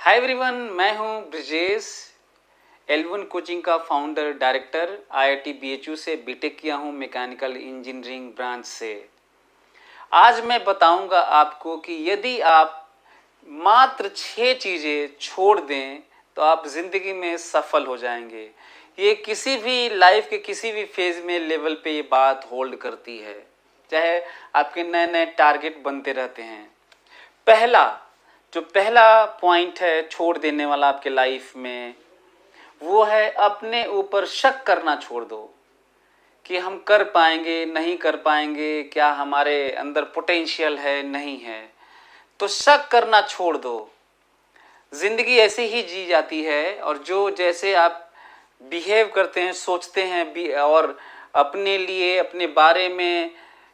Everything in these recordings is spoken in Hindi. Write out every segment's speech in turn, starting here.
हाय एवरीवन, मैं हूं ब्रिजेश, L1 कोचिंग का फाउंडर डायरेक्टर। IIT BHU से बीटेक किया हूं मैकेनिकल इंजीनियरिंग ब्रांच से। आज मैं बताऊंगा आपको कि यदि आप मात्र 6 चीज़ें छोड़ दें तो आप ज़िंदगी में सफल हो जाएंगे। ये किसी भी लाइफ के किसी भी फेज़ में लेवल पे ये बात होल्ड करती है, चाहे आपके नए नए टारगेट बनते रहते हैं। पहला पॉइंट है छोड़ देने वाला आपके लाइफ में, वो है अपने ऊपर शक करना छोड़ दो कि हम कर पाएंगे नहीं कर पाएंगे, क्या हमारे अंदर पोटेंशियल है नहीं है। तो शक करना छोड़ दो। ज़िंदगी ऐसे ही जी जाती है और जो जैसे आप बिहेव करते हैं, सोचते हैं और अपने लिए अपने बारे में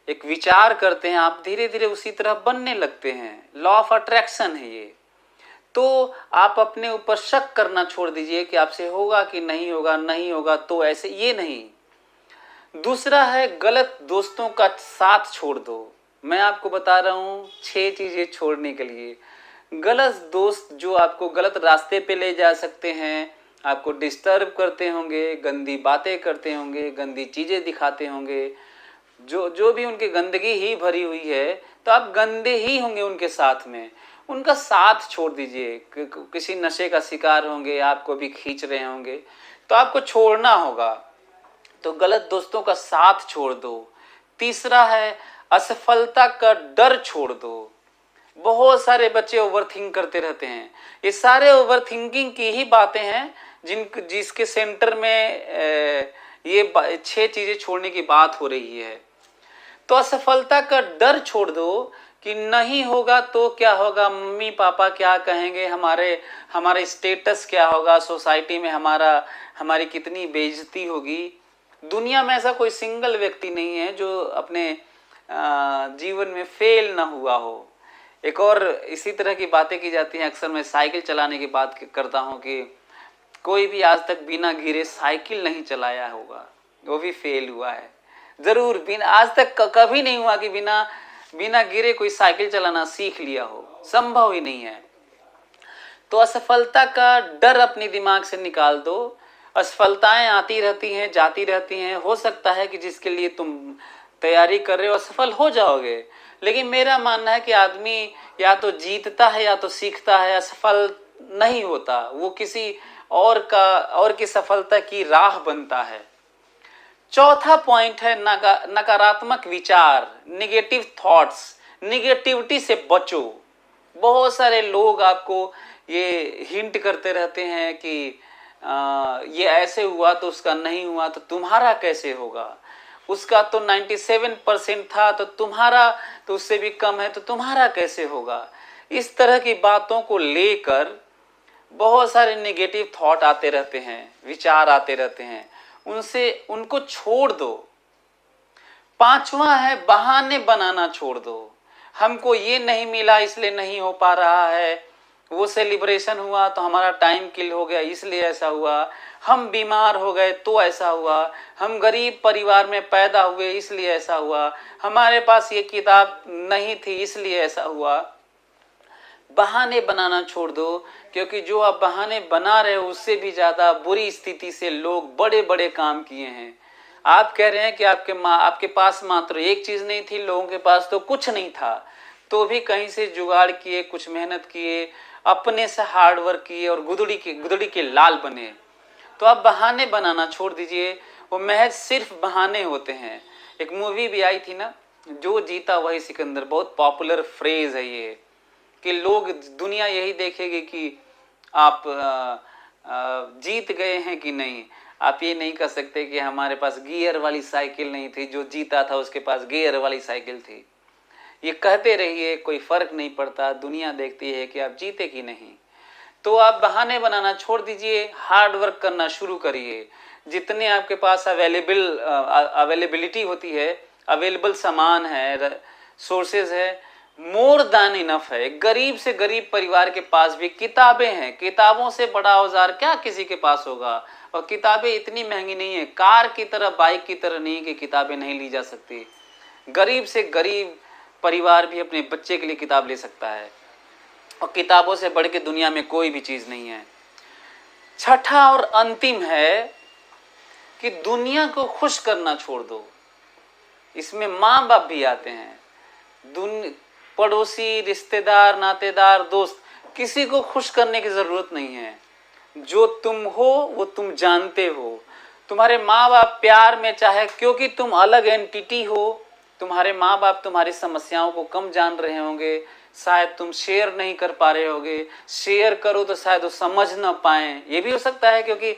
एक विचार करते हैं, आप धीरे धीरे उसी तरह बनने लगते हैं। लॉ ऑफ अट्रैक्शन है ये। तो आप अपने ऊपर शक करना छोड़ दीजिए कि आपसे होगा कि नहीं होगा, नहीं होगा तो ऐसे, ये नहीं। दूसरा है गलत दोस्तों का साथ छोड़ दो। मैं आपको बता रहा हूँ 6 चीज़ें छोड़ने के लिए। गलत दोस्त जो आपको गलत रास्ते पे ले जा सकते हैं, आपको डिस्टर्ब करते होंगे, गंदी बातें करते होंगे, गंदी चीज़ें दिखाते होंगे, जो भी उनकी गंदगी ही भरी हुई है, तो आप गंदे ही होंगे उनके साथ में। उनका साथ छोड़ दीजिए। किसी नशे का शिकार होंगे, आपको भी खींच रहे होंगे, तो आपको छोड़ना होगा। तो गलत दोस्तों का साथ छोड़ दो। तीसरा है असफलता का डर छोड़ दो। बहुत सारे बच्चे ओवरथिंक करते रहते हैं। ये सारे ओवरथिंकिंग की ही बातें हैं जिसके सेंटर में ये 6 चीज़ें छोड़ने की बात हो रही है। तो असफलता का डर छोड़ दो कि नहीं होगा तो क्या होगा, मम्मी पापा क्या कहेंगे, हमारे स्टेटस क्या होगा सोसाइटी में, हमारी कितनी बेइज्जती होगी। दुनिया में ऐसा कोई सिंगल व्यक्ति नहीं है जो अपने जीवन में फेल ना हुआ हो। एक और इसी तरह की बातें की जाती हैं। अक्सर मैं साइकिल चलाने की बात करता हूँ कि कोई भी आज तक बिना गिरे साइकिल नहीं चलाया होगा, वो भी फेल हुआ है ज़रूर। बिना आज तक कभी नहीं हुआ कि बिना गिरे कोई साइकिल चलाना सीख लिया हो, संभव ही नहीं है। तो असफलता का डर अपने दिमाग से निकाल दो। असफलताएं आती रहती हैं, जाती रहती हैं। हो सकता है कि जिसके लिए तुम तैयारी कर रहे हो असफल हो जाओगे, लेकिन मेरा मानना है कि आदमी या तो जीतता है या तो सीखता है, असफल नहीं होता। वो किसी और की सफलता की राह बनता है। चौथा पॉइंट है नकारात्मक विचार, निगेटिव थॉट्स। निगेटिविटी से बचो। बहुत सारे लोग आपको ये हिंट करते रहते हैं कि ये ऐसे हुआ तो उसका नहीं हुआ तो तुम्हारा कैसे होगा, उसका तो 97% था तो तुम्हारा तो उससे भी कम है तो तुम्हारा कैसे होगा। इस तरह की बातों को लेकर बहुत सारे नेगेटिव थॉट आते रहते हैं, विचार आते रहते हैं। उनको छोड़ दो। पांचवा है बहाने बनाना छोड़ दो। हमको ये नहीं मिला इसलिए नहीं हो पा रहा है, वो सेलिब्रेशन हुआ तो हमारा टाइम किल हो गया इसलिए ऐसा हुआ, हम बीमार हो गए तो ऐसा हुआ, हम गरीब परिवार में पैदा हुए इसलिए ऐसा हुआ, हमारे पास ये किताब नहीं थी इसलिए ऐसा हुआ। बहाने बनाना छोड़ दो, क्योंकि जो आप बहाने बना रहे हो उससे भी ज़्यादा बुरी स्थिति से लोग बड़े बड़े काम किए हैं। आप कह रहे हैं कि आपके पास मात्र एक चीज़ नहीं थी, लोगों के पास तो कुछ नहीं था, तो भी कहीं से जुगाड़ किए, कुछ मेहनत किए, अपने से हार्ड वर्क किए और गुदड़ी के लाल बने। तो आप बहाने बनाना छोड़ दीजिए, वो महज सिर्फ बहाने होते हैं। एक मूवी भी आई थी ना, जो जीता वही सिकंदर, बहुत पॉपुलर फ्रेज है ये, कि लोग दुनिया यही देखेगी कि आप जीत गए हैं कि नहीं। आप ये नहीं कर सकते कि हमारे पास गियर वाली साइकिल नहीं थी, जो जीता था उसके पास गियर वाली साइकिल थी। ये कहते रहिए, कोई फर्क नहीं पड़ता, दुनिया देखती है कि आप जीते कि नहीं। तो आप बहाने बनाना छोड़ दीजिए, हार्ड वर्क करना शुरू करिए। जितने आपके पास अवेलेबिलिटी होती है, अवेलेबल सामान है, सोर्सेज है, मोर देन इनफ है। गरीब से गरीब परिवार के पास भी किताबें हैं। किताबों से बड़ा औजार क्या किसी के पास होगा। और किताबें इतनी महंगी नहीं है, कार की तरह बाइक की तरह नहीं कि किताबें नहीं ली जा सकती। गरीब से गरीब परिवार भी अपने बच्चे के लिए किताब ले सकता है। और किताबों से बढ़ के दुनिया में कोई भी चीज नहीं है। छठा और अंतिम है कि दुनिया को खुश करना छोड़ दो। इसमें माँ बाप भी आते हैं, पड़ोसी, रिश्तेदार, नातेदार, दोस्त, किसी को खुश करने की जरूरत नहीं है। जो तुम हो वो तुम जानते हो। तुम्हारे माँ बाप प्यार में, चाहे क्योंकि तुम अलग एंटिटी हो, तुम्हारे माँ बाप तुम्हारी समस्याओं को कम जान रहे होंगे, शायद तुम शेयर नहीं कर पा रहे होगे, शेयर करो तो शायद वो समझ ना पाए, ये भी हो सकता है, क्योंकि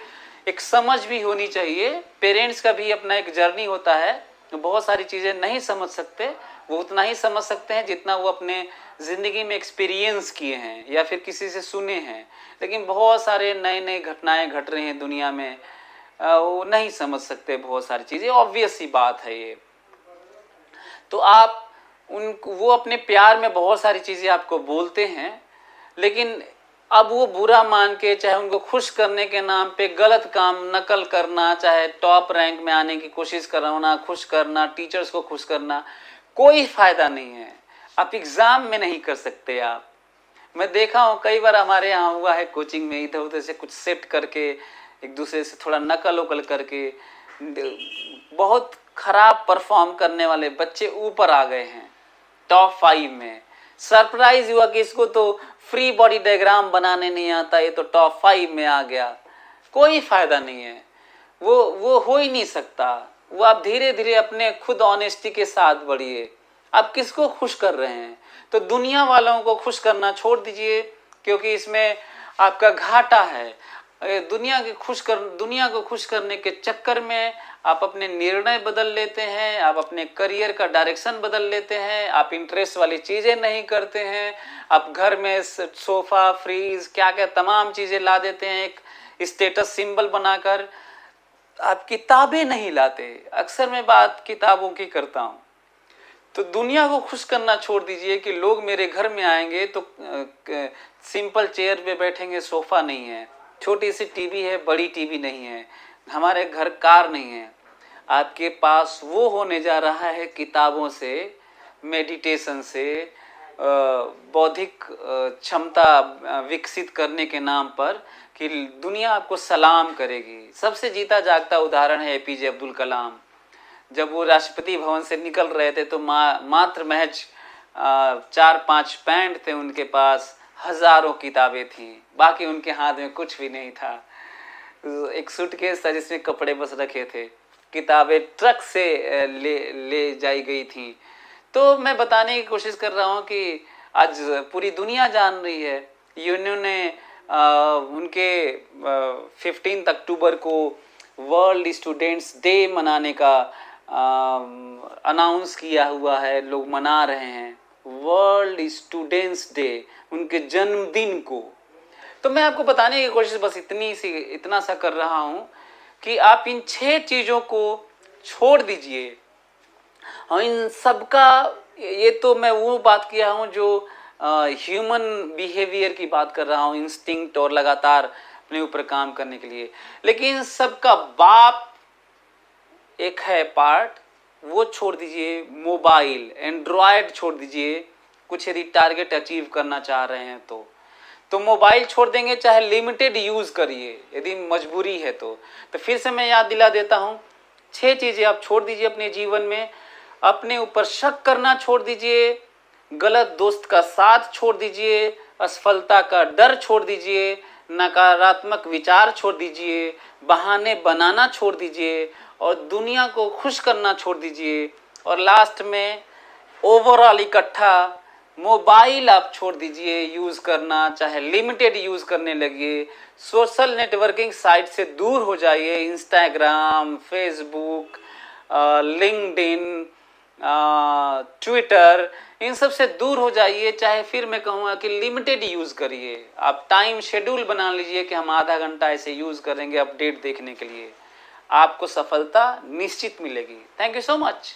एक समझ भी होनी चाहिए। पेरेंट्स का भी अपना एक जर्नी होता है, तो बहुत सारी चीजें नहीं समझ सकते, वो उतना ही समझ सकते हैं जितना वो अपने जिंदगी में एक्सपीरियंस किए हैं या फिर किसी से सुने हैं। लेकिन बहुत सारे नए नए घटनाएं घट रही हैं दुनिया में, वो नहीं समझ सकते बहुत सारी चीजें, ऑब्वियस सी बात है ये। तो आप वो अपने प्यार में बहुत सारी चीजें आपको बोलते हैं, लेकिन अब वो बुरा मान के, चाहे उनको खुश करने के नाम पे गलत काम, नकल करना, चाहे टॉप रैंक में आने की कोशिश करना, खुश करना, टीचर्स को खुश करना, कोई फायदा नहीं है। आप एग्जाम में नहीं कर सकते। आप, मैं देखा हूँ कई बार हमारे यहाँ हुआ है कोचिंग में, इधर उधर से कुछ सेट करके, एक दूसरे से थोड़ा नकल उकल करके बहुत खराब परफॉर्म करने वाले बच्चे ऊपर आ गए हैं टॉप 5 में। सरप्राइज हुआ कि इसको तो फ्री बॉडी डायग्राम बनाने नहीं आता, ये तो टॉप 5 में आ गया। कोई फायदा नहीं है, वो हो ही नहीं सकता। वो आप धीरे धीरे अपने खुद ऑनेस्टी के साथ बढ़िए। आप किसको खुश कर रहे हैं? तो दुनिया वालों को खुश करना छोड़ दीजिए, क्योंकि इसमें आपका घाटा है। दुनिया को खुश करने के चक्कर में आप अपने निर्णय बदल लेते हैं, आप अपने करियर का डायरेक्शन बदल लेते हैं, आप इंटरेस्ट वाली चीजें नहीं करते हैं, आप घर में सोफा, फ्रीज, क्या क्या तमाम चीजें ला देते हैं एक स्टेटस सिंबल बनाकर। आप किताबें नहीं लाते। अक्सर मैं बात किताबों की करता हूँ। तो दुनिया को खुश करना छोड़ दीजिए कि लोग मेरे घर में आएंगे तो सिंपल चेयर पे बैठेंगे, सोफा नहीं है, छोटी सी टीवी है, बड़ी टीवी नहीं है, हमारे घर कार नहीं है। आपके पास वो होने जा रहा है किताबों से, मेडिटेशन से, बौद्धिक क्षमता विकसित करने के नाम पर, कि दुनिया आपको सलाम करेगी। सबसे जीता जागता उदाहरण है एपीजे अब्दुल कलाम। जब वो राष्ट्रपति भवन से निकल रहे थे तो मात्र महज 4-5 पैंट थे उनके पास, हजारों किताबें थीं, बाकी उनके हाथ में कुछ भी नहीं था। एक सूटकेस था जिसमें कपड़े बस रखे थे, किताबें ट्रक से ले जाई गई थीं। तो मैं बताने की कोशिश कर रहा हूँ कि आज पूरी दुनिया जान रही है। यूएनओ ने उनके 15 अक्टूबर को वर्ल्ड स्टूडेंट्स डे मनाने का अनाउंस किया हुआ है, लोग मना रहे हैं वर्ल्ड स्टूडेंट्स डे, उनके जन्मदिन को। तो मैं आपको बताने की कोशिश बस इतना सा कर रहा हूँ कि आप इन 6 चीज़ों को छोड़ दीजिए। और इन सबका, ये तो मैं वो बात किया हूँ जो ह्यूमन बिहेवियर की बात कर रहा हूँ, इंस्टिंक्ट और लगातार अपने ऊपर काम करने के लिए। लेकिन सबका बाप एक है पार्ट, वो छोड़ दीजिए। मोबाइल, एंड्रॉयड छोड़ दीजिए। कुछ यदि टारगेट अचीव करना चाह रहे हैं तो मोबाइल छोड़ देंगे, चाहे लिमिटेड यूज करिए यदि मजबूरी है तो फिर से मैं याद दिला देता हूँ, 6 चीजें आप छोड़ दीजिए अपने जीवन में। अपने ऊपर शक करना छोड़ दीजिए, गलत दोस्त का साथ छोड़ दीजिए, असफलता का डर छोड़ दीजिए, नकारात्मक विचार छोड़ दीजिए, बहाने बनाना छोड़ दीजिए, और दुनिया को खुश करना छोड़ दीजिए। और लास्ट में ओवरऑल इकट्ठा मोबाइल आप छोड़ दीजिए यूज करना, चाहे लिमिटेड यूज करने लगिए। सोशल नेटवर्किंग साइट से दूर हो जाइए, इंस्टाग्राम, फेसबुक, लिंक्डइन, ट्विटर, इन सब से दूर हो जाइए। चाहे फिर मैं कहूँगा कि लिमिटेड यूज करिए। आप टाइम शेड्यूल बना लीजिए कि हम आधा घंटा ऐसे यूज करेंगे अपडेट देखने के लिए। आपको सफलता निश्चित मिलेगी। Thank you so much.